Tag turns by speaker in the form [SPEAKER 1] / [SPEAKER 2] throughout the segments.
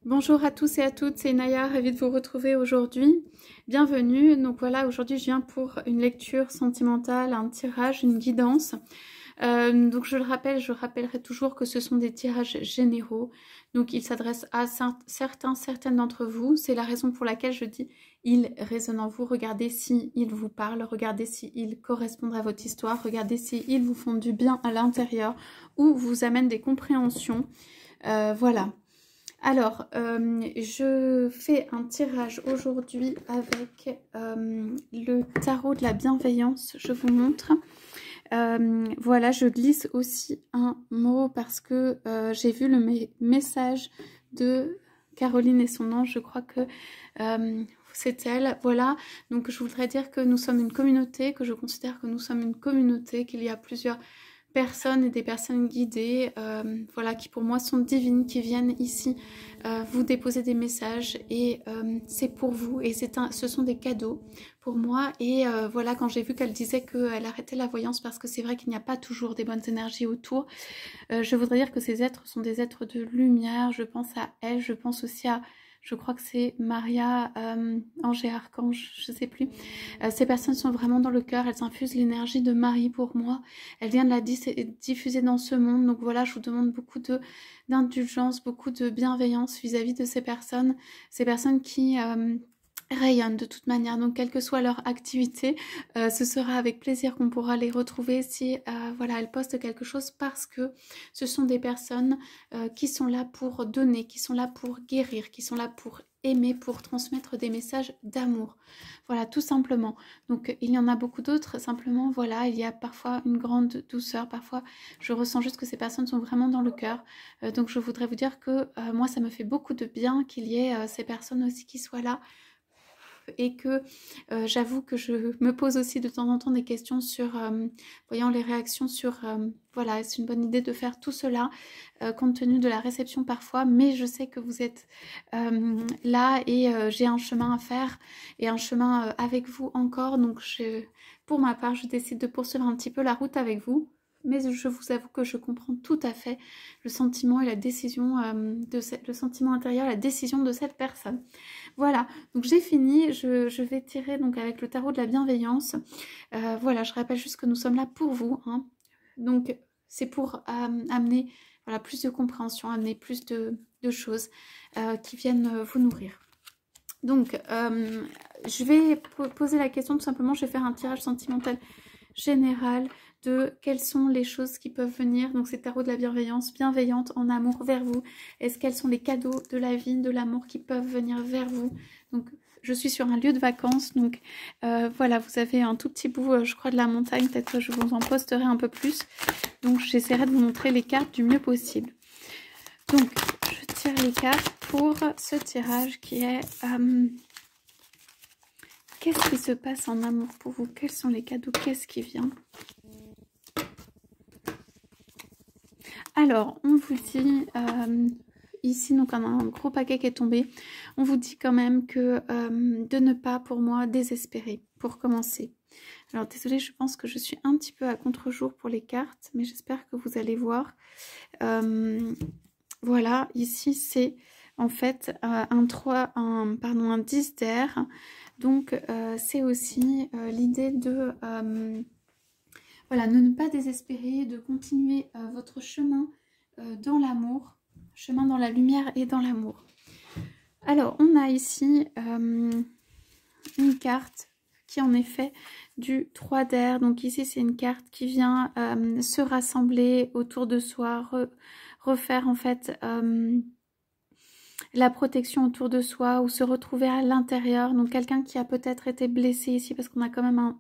[SPEAKER 1] Bonjour à tous et à toutes, c'est Naya, ravie de vous retrouver aujourd'hui. Bienvenue, donc voilà, aujourd'hui je viens pour une lecture sentimentale, un tirage, une guidance. Donc je rappellerai toujours que ce sont des tirages généraux, donc ils s'adressent à certaines d'entre vous. C'est la raison pour laquelle je dis ils résonnent en vous. Regardez si ils vous parlent, regardez si ils correspondent à votre histoire, regardez si ils vous font du bien à l'intérieur ou vous amènent des compréhensions. Voilà. Alors, je fais un tirage aujourd'hui avec le tarot de la bienveillance, je vous montre. Voilà, je glisse aussi un mot parce que j'ai vu le message de Caroline et son ange, je crois que c'est elle. Voilà, donc je voudrais dire que nous sommes une communauté, que je considère que nous sommes une communauté, qu'il y a plusieurs personnes et des personnes guidées, voilà, qui pour moi sont divines, qui viennent ici vous déposer des messages et c'est pour vous et ce sont des cadeaux pour moi. Et voilà, quand j'ai vu qu'elle disait qu'elle arrêtait la voyance parce que c'est vrai qu'il n'y a pas toujours des bonnes énergies autour, je voudrais dire que ces êtres sont des êtres de lumière. Je pense à elle, je pense aussi à, je crois que c'est Maria, ange et archange, je sais plus. Ces personnes sont vraiment dans le cœur, elles infusent l'énergie de Marie pour moi. Elle vient de la diffuser dans ce monde. Donc voilà, je vous demande beaucoup d'indulgence, beaucoup de bienveillance vis-à-vis de ces personnes qui rayonnent de toute manière. Donc quelle que soit leur activité, ce sera avec plaisir qu'on pourra les retrouver si voilà, elles postent quelque chose, parce que ce sont des personnes qui sont là pour donner, qui sont là pour guérir, qui sont là pour aimer, pour transmettre des messages d'amour. Voilà, tout simplement. Donc il y en a beaucoup d'autres, simplement voilà, il y a parfois une grande douceur, parfois je ressens juste que ces personnes sont vraiment dans le cœur. Donc je voudrais vous dire que moi ça me fait beaucoup de bien qu'il y ait ces personnes aussi qui soient là, et que j'avoue que je me pose aussi de temps en temps des questions sur, voyant les réactions sur, voilà, est-ce une bonne idée de faire tout cela, compte tenu de la réception parfois, mais je sais que vous êtes là et j'ai un chemin à faire et un chemin avec vous encore, donc pour ma part, je décide de poursuivre un petit peu la route avec vous. Mais je vous avoue que je comprends tout à fait le sentiment et la décision, le sentiment intérieur, la décision de cette personne. Voilà, donc j'ai fini, je vais tirer donc avec le tarot de la bienveillance. Voilà, je rappelle juste que nous sommes là pour vous, hein. Donc c'est pour amener voilà, plus de compréhension, amener plus de choses qui viennent vous nourrir. Donc je vais poser la question tout simplement, je vais faire un tirage sentimental général de quelles sont les choses qui peuvent venir. Donc c'est tarot de la bienveillance, bienveillante en amour vers vous. Est-ce quels sont les cadeaux de la vie, de l'amour qui peuvent venir vers vous? Donc je suis sur un lieu de vacances, donc voilà, vous avez un tout petit bout, je crois, de la montagne. Peut-être que je vous en posterai un peu plus. Donc j'essaierai de vous montrer les cartes du mieux possible. Donc je tire les cartes pour ce tirage qui est... qu'est-ce qui se passe en amour pour vous? Quels sont les cadeaux? Qu'est-ce qui vient? Alors, on vous dit, ici, donc on a un gros paquet qui est tombé, on vous dit quand même que de ne pas, pour moi, désespérer, pour commencer. Alors, désolée, je pense que je suis un petit peu à contre-jour pour les cartes, mais j'espère que vous allez voir. Voilà, ici, c'est en fait un 10 d'air. Donc, c'est aussi l'idée de... voilà, ne pas désespérer, de continuer votre chemin dans l'amour, chemin dans la lumière et dans l'amour. Alors, on a ici une carte qui en effet du 3 d'air. Donc ici, c'est une carte qui vient se rassembler autour de soi, refaire en fait la protection autour de soi ou se retrouver à l'intérieur. Donc quelqu'un qui a peut-être été blessé ici, parce qu'on a quand même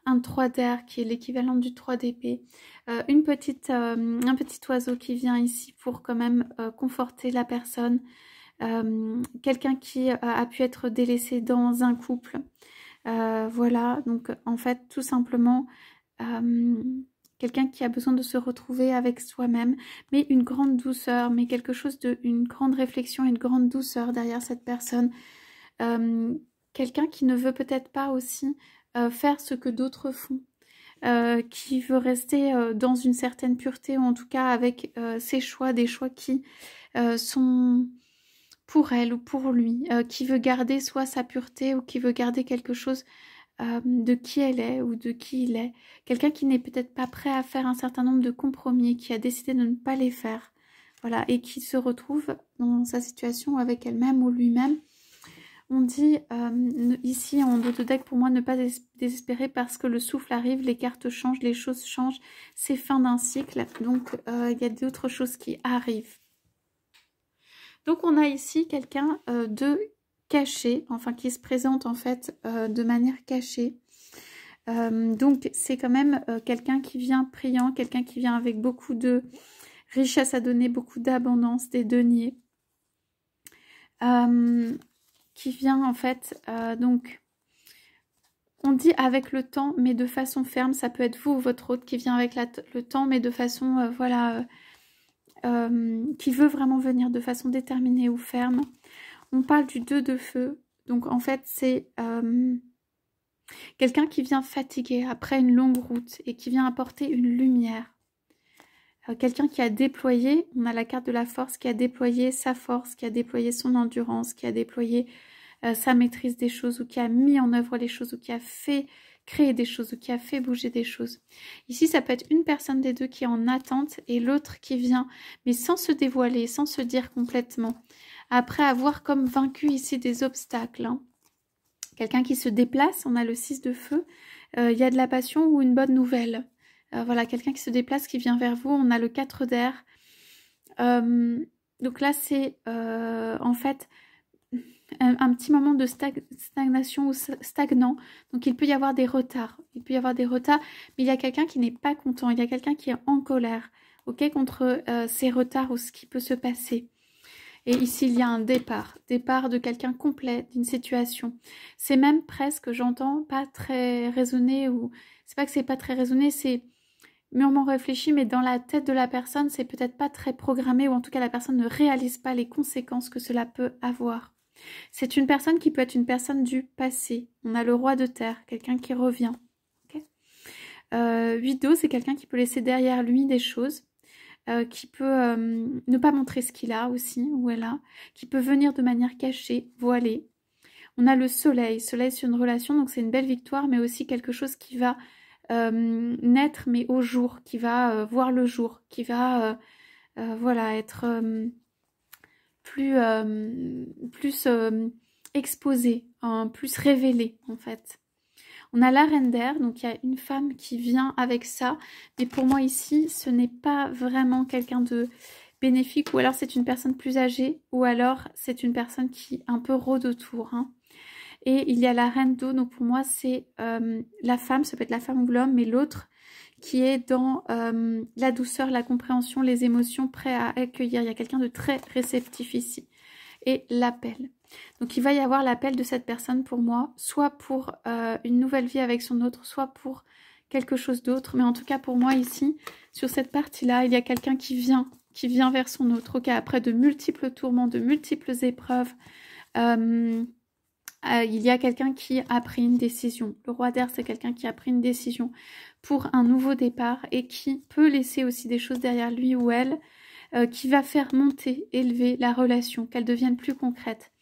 [SPEAKER 1] un 3 d'air qui est l'équivalent du 3 d'épée. Un petit oiseau qui vient ici pour quand même conforter la personne. Quelqu'un qui a pu être délaissé dans un couple. Voilà, donc en fait tout simplement quelqu'un qui a besoin de se retrouver avec soi-même, mais une grande douceur, mais quelque chose une grande réflexion, une grande douceur derrière cette personne. Quelqu'un qui ne veut peut-être pas aussi faire ce que d'autres font, qui veut rester dans une certaine pureté, ou en tout cas avec ses choix, des choix qui sont pour elle ou pour lui, qui veut garder soit sa pureté ou qui veut garder quelque chose de qui elle est ou de qui il est. Quelqu'un qui n'est peut-être pas prêt à faire un certain nombre de compromis, qui a décidé de ne pas les faire. Voilà, et qui se retrouve dans sa situation avec elle-même ou lui-même. On dit ici en dos de deck, pour moi, ne pas désespérer parce que le souffle arrive, les cartes changent, les choses changent. C'est fin d'un cycle, donc il y a d'autres choses qui arrivent. Donc on a ici quelqu'un de caché, enfin qui se présente en fait de manière cachée. Donc c'est quand même quelqu'un qui vient priant, quelqu'un qui vient avec beaucoup de richesse à donner, beaucoup d'abondance, des deniers. Qui vient en fait, donc on dit avec le temps mais de façon ferme, ça peut être vous ou votre hôte qui vient avec le temps mais de façon, voilà, qui veut vraiment venir de façon déterminée ou ferme. On parle du 2 de feu, donc en fait c'est quelqu'un qui vient fatigué après une longue route et qui vient apporter une lumière. Quelqu'un qui a déployé, on a la carte de la force, qui a déployé sa force, qui a déployé son endurance, qui a déployé sa maîtrise des choses, ou qui a mis en œuvre les choses, ou qui a fait créer des choses, ou qui a fait bouger des choses. Ici, ça peut être une personne des deux qui est en attente et l'autre qui vient, mais sans se dévoiler, sans se dire complètement. Après avoir comme vaincu ici des obstacles. Hein. Quelqu'un qui se déplace, on a le 6 de feu, il y a de la passion ou une bonne nouvelle. Voilà, quelqu'un qui se déplace, qui vient vers vous. On a le 4 d'air. Donc là, c'est en fait un petit moment de stagnation ou stagnant. Donc il peut y avoir des retards. Il peut y avoir des retards, mais il y a quelqu'un qui n'est pas content. Il y a quelqu'un qui est en colère, ok, contre ces retards ou ce qui peut se passer. Et ici, il y a un départ de quelqu'un complet d'une situation. C'est même presque, j'entends, pas très raisonné, ou c'est pas que c'est pas très raisonné, c'est mûrement réfléchi, mais dans la tête de la personne, c'est peut-être pas très programmé, ou en tout cas la personne ne réalise pas les conséquences que cela peut avoir. C'est une personne qui peut être une personne du passé. On a le roi de terre, quelqu'un qui revient. Okay, 8 d'eau, c'est quelqu'un qui peut laisser derrière lui des choses, qui peut ne pas montrer ce qu'il a aussi, ou elle a, qui peut venir de manière cachée, voilée. On a le soleil, soleil sur une relation, donc c'est une belle victoire, mais aussi quelque chose qui va naître mais au jour, qui va voir le jour, qui va voilà, être plus exposé, plus révélé en fait. On a la reine d'air, donc il y a une femme qui vient avec ça, mais pour moi ici ce n'est pas vraiment quelqu'un de bénéfique, ou alors c'est une personne plus âgée, ou alors c'est une personne qui un peu rôde autour, hein. Et il y a la reine d'eau, donc pour moi c'est la femme, ça peut être la femme ou l'homme, mais l'autre qui est dans la douceur, la compréhension, les émotions, prêt à accueillir. Il y a quelqu'un de très réceptif ici. Et l'appel. Donc il va y avoir l'appel de cette personne pour moi, soit pour une nouvelle vie avec son autre, soit pour quelque chose d'autre. Mais en tout cas pour moi ici, sur cette partie-là, il y a quelqu'un qui vient vers son autre. Ok, après de multiples tourments, de multiples épreuves, il y a quelqu'un qui a pris une décision. Le roi d'air, c'est quelqu'un qui a pris une décision pour un nouveau départ et qui peut laisser aussi des choses derrière lui ou elle, qui va faire monter, élever la relation, qu'elle devienne plus concrète.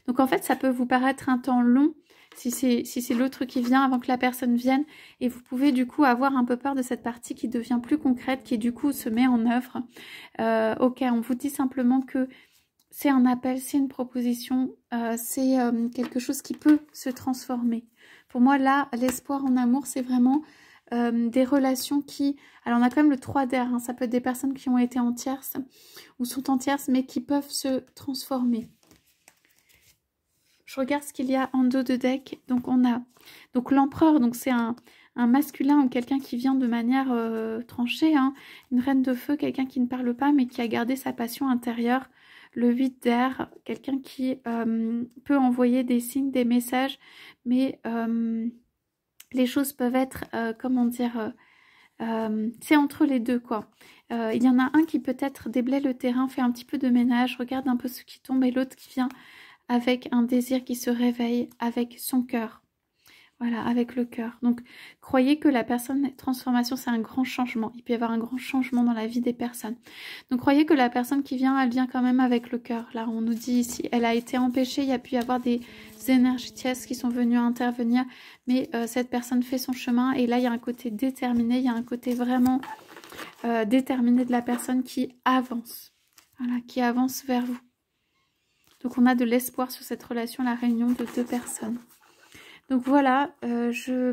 [SPEAKER 1] Donc en fait, ça peut vous paraître un temps long si c'est l'autre qui vient avant que la personne vienne, et vous pouvez du coup avoir un peu peur de cette partie qui devient plus concrète, qui du coup se met en œuvre. Ok, on vous dit simplement que c'est un appel, c'est une proposition, c'est quelque chose qui peut se transformer. Pour moi, là, l'espoir en amour, c'est vraiment des relations qui... Alors, on a quand même le 3 d'air, hein, ça peut être des personnes qui ont été en tierce ou sont en tierce, mais qui peuvent se transformer. Je regarde ce qu'il y a en dos de deck. Donc, on a donc l'empereur, donc c'est un masculin ou quelqu'un qui vient de manière tranchée, hein, une reine de feu, quelqu'un qui ne parle pas, mais qui a gardé sa passion intérieure. Le 8 d'air, quelqu'un qui peut envoyer des signes, des messages, mais les choses peuvent être, comment dire, c'est entre les deux, quoi. Il y en a un qui peut-être déblaye le terrain, fait un petit peu de ménage, regarde un peu ce qui tombe, et l'autre qui vient avec un désir qui se réveille avec son cœur. Voilà, avec le cœur. Donc, croyez que la transformation, c'est un grand changement. Il peut y avoir un grand changement dans la vie des personnes. Donc, croyez que la personne qui vient, elle vient quand même avec le cœur. Là, on nous dit ici, elle a été empêchée. Il y a pu y avoir des énergies tièdes qui sont venues intervenir. Mais cette personne fait son chemin. Et là, il y a un côté déterminé. Il y a un côté vraiment déterminé de la personne qui avance. Voilà, qui avance vers vous. Donc, on a de l'espoir sur cette relation, la réunion de deux personnes. Donc voilà, je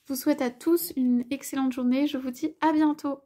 [SPEAKER 1] vous souhaite à tous une excellente journée. Je vous dis à bientôt.